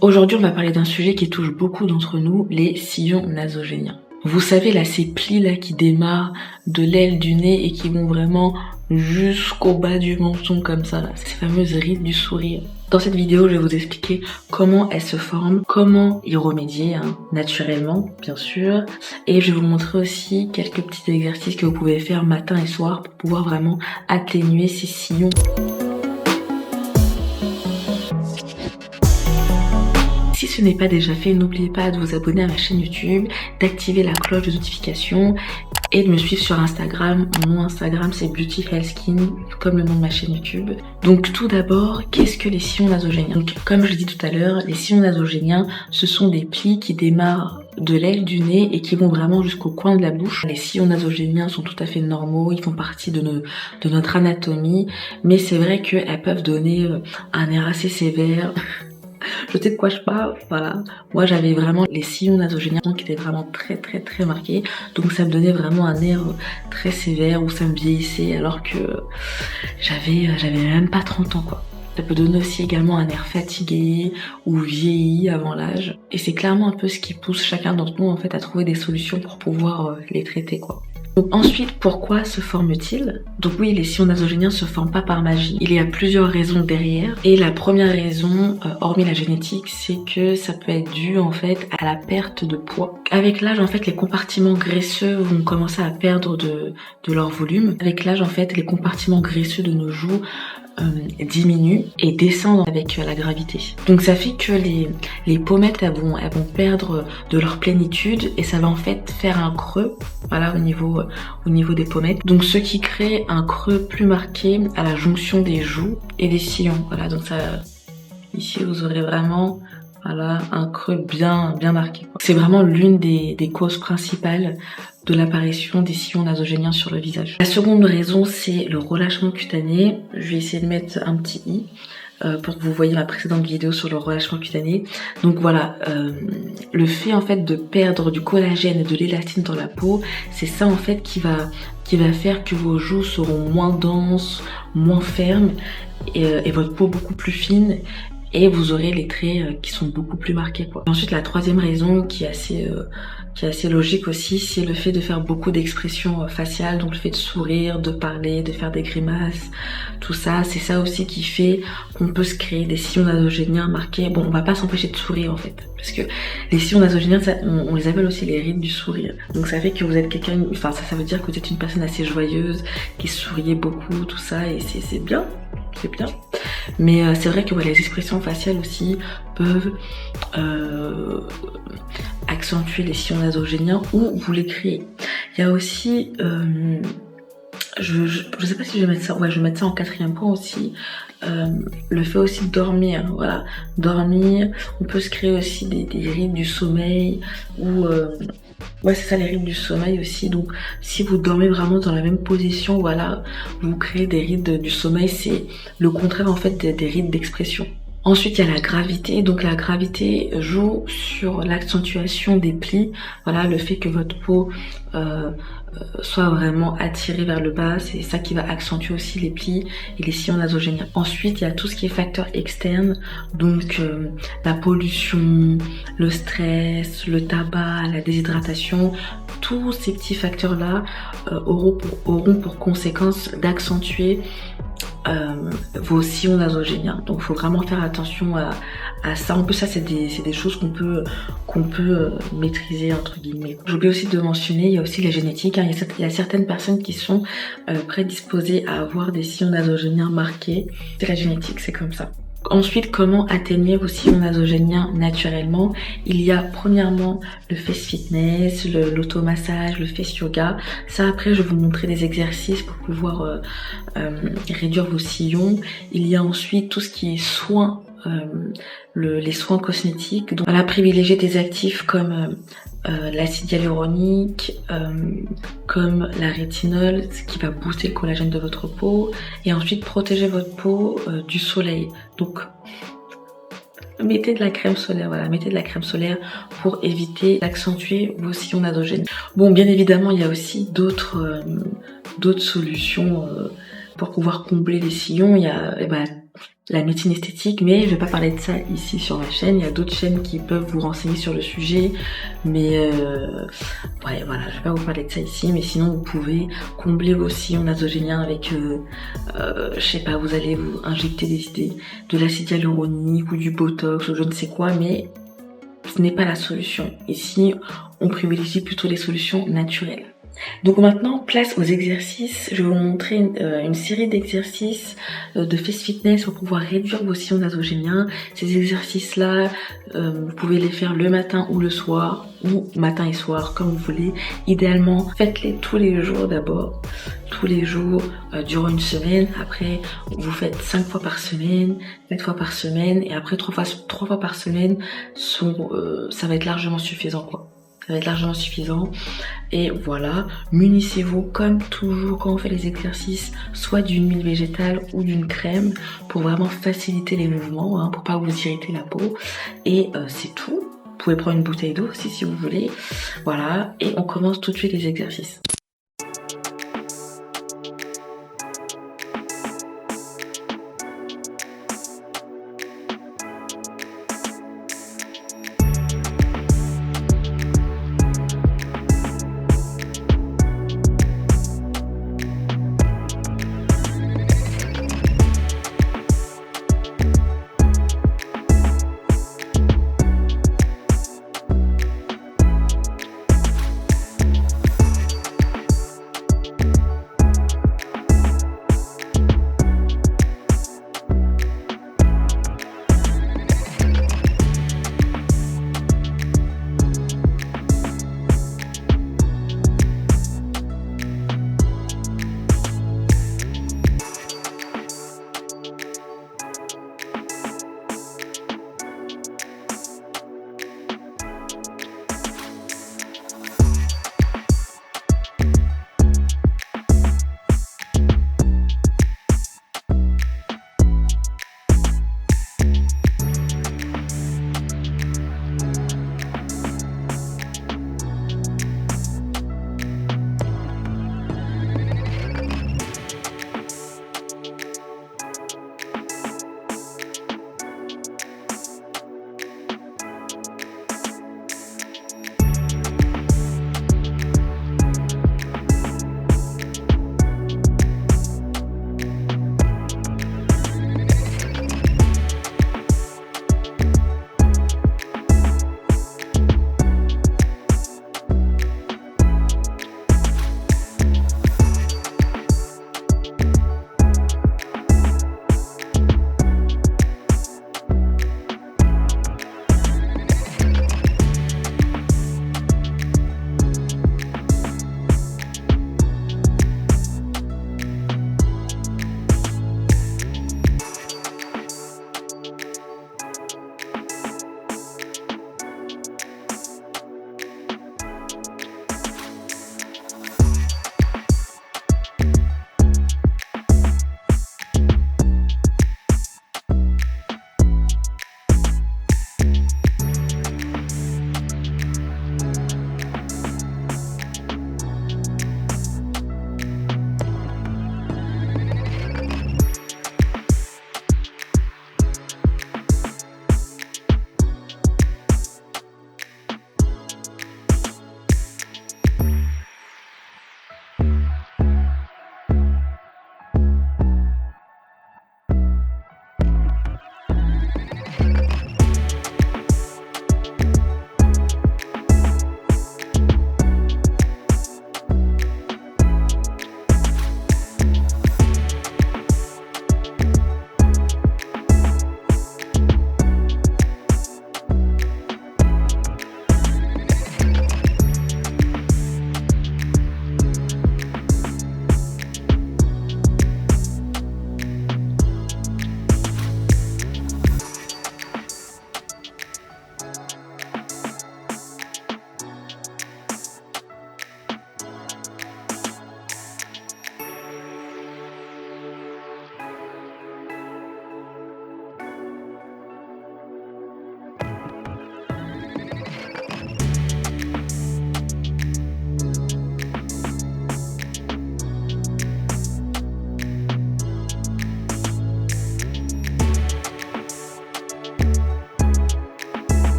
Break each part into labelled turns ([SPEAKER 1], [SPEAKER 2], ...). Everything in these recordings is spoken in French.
[SPEAKER 1] Aujourd'hui, on va parler d'un sujet qui touche beaucoup d'entre nous, les sillons nasogéniens. Vous savez là, ces plis là qui démarrent de l'aile du nez et qui vont vraiment jusqu'au bas du menton comme ça là, ces fameuses rides du sourire. Dans cette vidéo, je vais vous expliquer comment elles se forment, comment y remédier naturellement, bien sûr, et je vais vous montrer aussi quelques petits exercices que vous pouvez faire matin et soir pour pouvoir vraiment atténuer ces sillons. Si ce n'est pas déjà fait, n'oubliez pas de vous abonner à ma chaîne YouTube, d'activer la cloche de notification et de me suivre sur Instagram. Mon nom Instagram c'est Beauty Health Skin, comme le nom de ma chaîne YouTube. Donc tout d'abord, qu'est-ce que les sillons nasogéniens? Donc comme je l'ai dit tout à l'heure, les sillons nasogéniens, ce sont des plis qui démarrent de l'aile du nez et qui vont vraiment jusqu'au coin de la bouche. Les sillons nasogéniens sont tout à fait normaux, ils font partie de notre anatomie, mais c'est vrai qu'elles peuvent donner un air assez sévère. Je sais de quoi je parle, voilà. Moi j'avais vraiment les sillons nasogéniens qui étaient vraiment très marqués. Donc ça me donnait vraiment un air très sévère où ça me vieillissait alors que j'avais même pas 30 ans quoi. Ça peut donner aussi également un air fatigué ou vieilli avant l'âge. Et c'est clairement un peu ce qui pousse chacun d'entre nous en fait à trouver des solutions pour pouvoir les traiter quoi. Donc ensuite, pourquoi se forment-ils? Donc oui, les sillons nasogéniens se forment pas par magie. Il y a plusieurs raisons derrière. Et la première raison, hormis la génétique, c'est que ça peut être dû en fait à la perte de poids. Avec l'âge, en fait, les compartiments graisseux vont commencer à perdre de leur volume. Avec l'âge, en fait, les compartiments graisseux de nos joues diminuent et descendent avec la gravité. Donc ça fait que les pommettes elles vont perdre de leur plénitude et ça va en fait faire un creux, voilà, au niveau des pommettes. Donc ce qui crée un creux plus marqué à la jonction des joues et des sillons. Voilà, donc ça, ici vous aurez vraiment voilà, un creux bien marqué. C'est vraiment l'une des causes principales de l'apparition des sillons nasogéniens sur le visage. La seconde raison, c'est le relâchement cutané. Je vais essayer de mettre un petit i pour que vous voyez ma précédente vidéo sur le relâchement cutané. Donc voilà, le fait en fait de perdre du collagène et de l'élastine dans la peau, c'est ça en fait qui va faire que vos joues seront moins denses, moins fermes et votre peau beaucoup plus fine. Et vous aurez les traits qui sont beaucoup plus marqués quoi. Ensuite la troisième raison qui est assez logique aussi, c'est le fait de faire beaucoup d'expressions faciales, donc le fait de sourire, de parler, de faire des grimaces, tout ça, c'est ça aussi qui fait qu'on peut se créer des sillons nasogéniens marqués. Bon, on va pas s'empêcher de sourire en fait, parce que les sillons nasogéniens, on les appelle aussi les rides du sourire. Donc ça fait que vous êtes quelqu'un, enfin ça veut dire que vous êtes une personne assez joyeuse, qui souriait beaucoup, tout ça, et c'est bien. C'est bien, mais c'est vrai que les expressions faciales aussi peuvent accentuer les sillons nasogéniens ou vous les créer. Il y a aussi, je sais pas si je vais mettre ça, ouais je vais mettre ça en quatrième point aussi, le fait aussi de dormir, voilà, dormir, on peut se créer aussi des rides du sommeil ou ouais c'est ça, les rides du sommeil aussi. Donc si vous dormez vraiment dans la même position, voilà, vous créez des rides du sommeil, c'est le contraire en fait des rides d'expression. Ensuite il y a la gravité, donc la gravité joue sur l'accentuation des plis, voilà, le fait que votre peau soit vraiment attirée vers le bas, c'est ça qui va accentuer aussi les plis et les sillons nasogéniens. Ensuite il y a tout ce qui est facteur externe, donc la pollution, le stress, le tabac, la déshydratation, tous ces petits facteurs là auront pour conséquence d'accentuer vos sillons nasogéniens. Donc il faut vraiment faire attention à ça. En plus ça c'est des choses qu'on peut maîtriser entre guillemets. J'oublie aussi de mentionner, il y a aussi la génétique, hein. Il y a certaines personnes qui sont prédisposées à avoir des sillons nasogéniens marqués. C'est la génétique, c'est comme ça. Ensuite, comment atténuer vos sillons nasogéniens naturellement? Il y a premièrement le face fitness, l'automassage, le face yoga. Ça après je vais vous montrer des exercices pour pouvoir réduire vos sillons. Il y a ensuite tout ce qui est soins, les soins cosmétiques. Donc voilà, privilégier des actifs comme l'acide hyaluronique, comme la rétinol, ce qui va booster le collagène de votre peau, et ensuite protéger votre peau du soleil. Donc mettez de la crème solaire, voilà, mettez de la crème solaire pour éviter d'accentuer vos sillons nasogéniens. Bon, bien évidemment, il y a aussi d'autres solutions pour pouvoir combler les sillons. Il y a la médecine esthétique, mais je vais pas parler de ça ici sur ma chaîne. Il y a d'autres chaînes qui peuvent vous renseigner sur le sujet, mais ouais, voilà, je vais pas vous parler de ça ici. Mais sinon, vous pouvez combler vos sillons nasogéniens avec, je sais pas, vous allez vous injecter de l'acide hyaluronique ou du botox ou je ne sais quoi, mais ce n'est pas la solution. Ici, on privilégie plutôt les solutions naturelles. Donc maintenant, place aux exercices. Je vais vous montrer une série d'exercices de Face Fitness pour pouvoir réduire vos sillons nasogéniens. Ces exercices-là, vous pouvez les faire le matin ou le soir, ou matin et soir, comme vous voulez. Idéalement, faites-les tous les jours d'abord, tous les jours durant une semaine. Après, vous faites 5 fois par semaine, 4 fois par semaine, et après 3 fois par semaine, ça va être largement suffisant, quoi. Ça va être largement suffisant. Et voilà, munissez-vous comme toujours quand on fait les exercices, soit d'une huile végétale ou d'une crème pour vraiment faciliter les mouvements, hein, pour pas vous irriter la peau. Et c'est tout. Vous pouvez prendre une bouteille d'eau aussi si vous voulez. Voilà, et on commence tout de suite les exercices.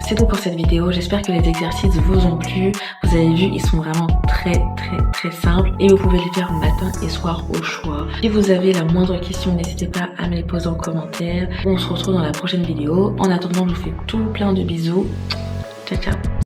[SPEAKER 1] C'est tout pour cette vidéo, j'espère que les exercices vous ont plu. Vous avez vu, ils sont vraiment très simples et vous pouvez les faire matin et soir au choix. Si vous avez la moindre question, n'hésitez pas à me les poser en commentaire. On se retrouve dans la prochaine vidéo. En attendant, je vous fais tout plein de bisous. Ciao ciao.